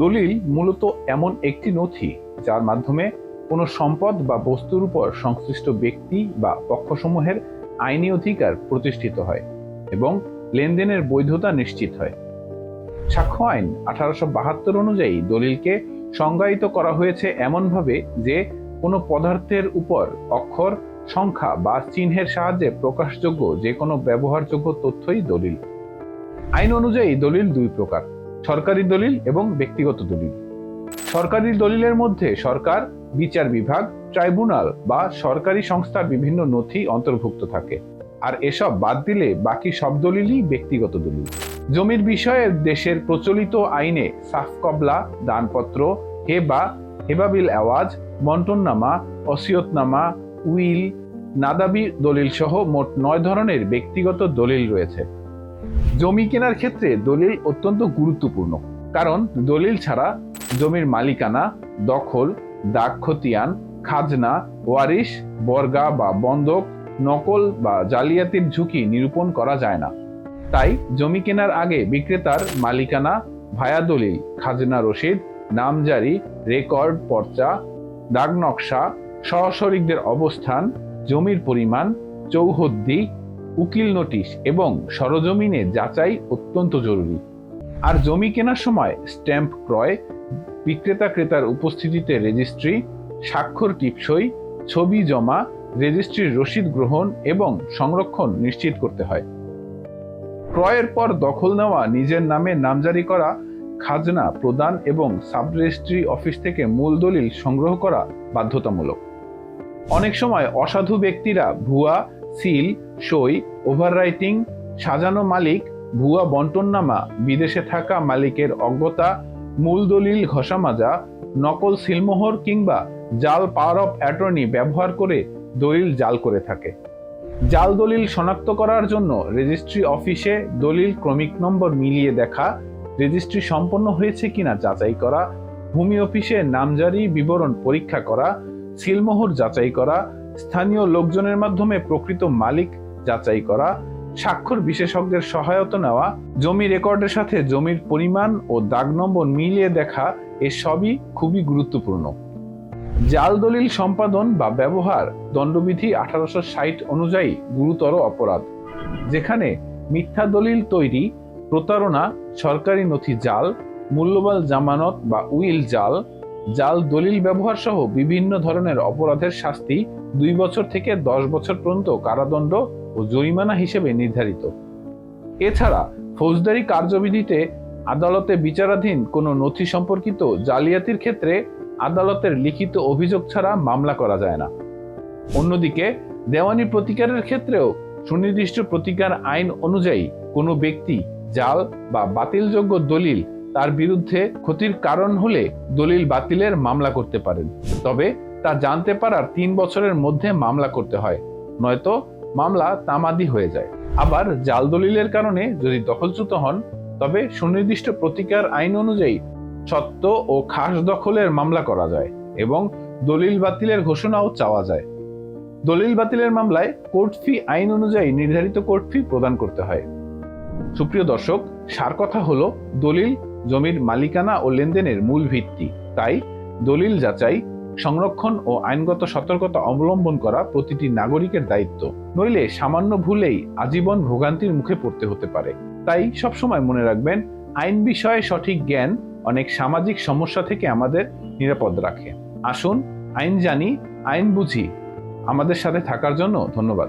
দলিল মূলত এমন একটি নথি যার মাধ্যমে কোনো সম্পদ বা বস্তুর উপর সংশ্লিষ্ট ব্যক্তি বা পক্ষসমূহের আইনি অধিকার প্রতিষ্ঠিত হয় এবং লেনদেনের বৈধতা নিশ্চিত হয়। সাক্ষ্য আইন 1872 অনুযায়ী দলিলকে সংজ্ঞায়িত করা হয়েছে এমনভাবে যে কোনো পদার্থের উপর অক্ষর, সংখ্যা বা চিহ্নের সাহায্যে প্রকাশযোগ্য যে কোনো ব্যবহারযোগ্য তথ্যই দলিল। আইন অনুযায়ী দলিল দুই প্রকার: সরকারি দলিল এবং ব্যক্তিগত দলিল। সরকারি দলিলের মধ্যে সরকার, বিচার বিভাগ, ট্রাইব্যুনাল বা সরকারি সংস্থার বিভিন্ন নথি অন্তর্ভুক্ত থাকে, আর এসব বাদ দিলে বাকি সব দলিলই ব্যক্তিগত দলিল। জমির বিষয়ে দেশের প্রচলিত আইনে সাফ কবলা, দানপত্র, হেবা, হেবাবিল আওয়াজ, বন্টননামা, ওসিয়তনামা, উইল, নাদাবি দলিল সহ মোট 9 ধরনের ব্যক্তিগত দলিল রয়েছে। জমি কেনার ক্ষেত্রে দলিল অত্যন্ত গুরুত্বপূর্ণ, কারণ দলিল ছাড়া জমির মালিকানা, দখল, দাগ খতিয়ান, খাজনা, ওয়ারিশ, বর্গা বা বন্ধক, নকল বা জালিয়াতির ঝুঁকি নিরূপণ করা যায় না। তাই জমি কেনার আগে বিক্রেতার মালিকানা, ভায়া দলিল, খাজনা রসিদ, নামজারি, রেকর্ড পর্চা, দাগ নকশা, সহশরিকদের অবস্থান, জমির পরিমাণ, চৌহদ্দি, উকিল নোটিশ এবং সরজমিনে যাচাই অত্যন্ত জরুরি। আর জমি কেনার সময় স্ট্যাম্প ক্রয়, বিক্রেতা ক্রেতার উপস্থিতিতে রেজিস্ট্রি, স্বাক্ষর টিপসই, ছবি জমা, রেজিস্ট্রির রসিদ গ্রহণ এবং সংরক্ষণ নিশ্চিত করতে হয়। ক্রয়ের পর দখল নেওয়া, নিজের নামে নামজারি করা, খাজনা প্রদান এবং সাব রেজিস্ট্রি অফিস থেকে মূল দলিল সংগ্রহ করা বাধ্যতামূলক। অনেক সময় অসাধু ব্যক্তিরা ভুয়া সিল, সই, ওভাররাইটিং, সাজানো মালিক, ভুয়া বন্টননামা, বিদেশে থাকা মালিকের অজ্ঞতা, মূল দলিল ঘষামাজা, নকল সিলমোহর কিংবা জাল পাওয়ার অফ অ্যাটর্নি ব্যবহার করে দলিল জাল করে থাকে। জাল দলিল শনাক্ত করার জন্য রেজিস্ট্রি অফিসে দলিল ক্রমিক নম্বর মিলিয়ে দেখা, রেজিস্ট্রি সম্পন্ন হয়েছে কিনা যাচাই করা, ভূমি অফিসে নামজারি বিবরণ পরীক্ষা করা, সিলমোহর যাচাই করা, স্থানীয় লোকজনের মাধ্যমে প্রকৃত মালিক যাচাই করা, স্বাক্ষর বিশেষজ্ঞের সহায়তা নেওয়া, জমি রেকর্ডের সাথে জমির পরিমাণ ও দাগ নম্বর মিলিয়ে দেখা, এসবই খুবই গুরুত্বপূর্ণ। জাল দলিল সম্পাদন বা ব্যবহার দণ্ডবিধি 1860 অনুযায়ী গুরুতর অপরাধ, যেখানে মিথ্যা দলিল তৈরি, প্রতারণা, সরকারি নথি জাল, মূল্যবান জামানত বা উইল জাল, জাল দলিল ব্যবহার সহ বিভিন্ন ধরনের অপরাধের শাস্তি 2 বছর থেকে 10 বছর পর্যন্ত কারাদণ্ড ও জরিমানা হিসেবে নির্ধারিত। এছাড়া ফৌজদারি কার্যবিধিতে আদালতে বিচারাধীন কোনো নথি সম্পর্কিত জালিয়াতির ক্ষেত্রে আদালতের লিখিত অভিযোগ ছাড়া মামলা করা যায় না। অন্যদিকে দেওয়ানি প্রতিকারের ক্ষেত্রেও সুনির্দিষ্ট প্রতিকার আইন অনুযায়ী কোনো ব্যক্তি জাল বা বাতিলযোগ্য দলিল তার বিরুদ্ধে ক্ষতির কারণ হলে দলিল বাতিলের মামলা করতে পারেন, তবে তা জানতে পারার 3 বছরের মধ্যে মামলা করতে হয়, নয়তো মামলা তামাদি হয়ে যায়। আবার জাল দলিলের কারণে যদি দখলচ্যুত হন, তবে সুনির্দিষ্ট প্রতিকার আইন অনুযায়ী সত্ত্ব ও খাস দখলের মামলা করা যায় এবং দলিল বাতিলের ঘোষণাও চাওয়া যায়। দলিল বাতিলের মামলায় কোর্ট ফি আইন অনুযায়ী নির্ধারিত কোর্ট ফি প্রদান করতে হয়। সুপ্রিয় দর্শক, সার কথা হলো, দলিল জমির মালিকানা ও লেনদেনের মূল ভিত্তি। তাই দলিল যাচাই, সংরক্ষণ ও আইনগত সতর্কতা অবলম্বন করা প্রতিটি নাগরিকের দায়িত্ব, নইলে সামান্য ভুলেই আজীবন ভোগান্তির মুখে পড়তে হতে পারে। তাই সবসময় মনে রাখবেন, আইন বিষয়ে সঠিক জ্ঞান অনেক সামাজিক সমস্যা থেকে আমাদের নিরাপদ রাখে। আসুন আইন জানি, আইন বুঝি। আমাদের সাথে থাকার জন্য ধন্যবাদ।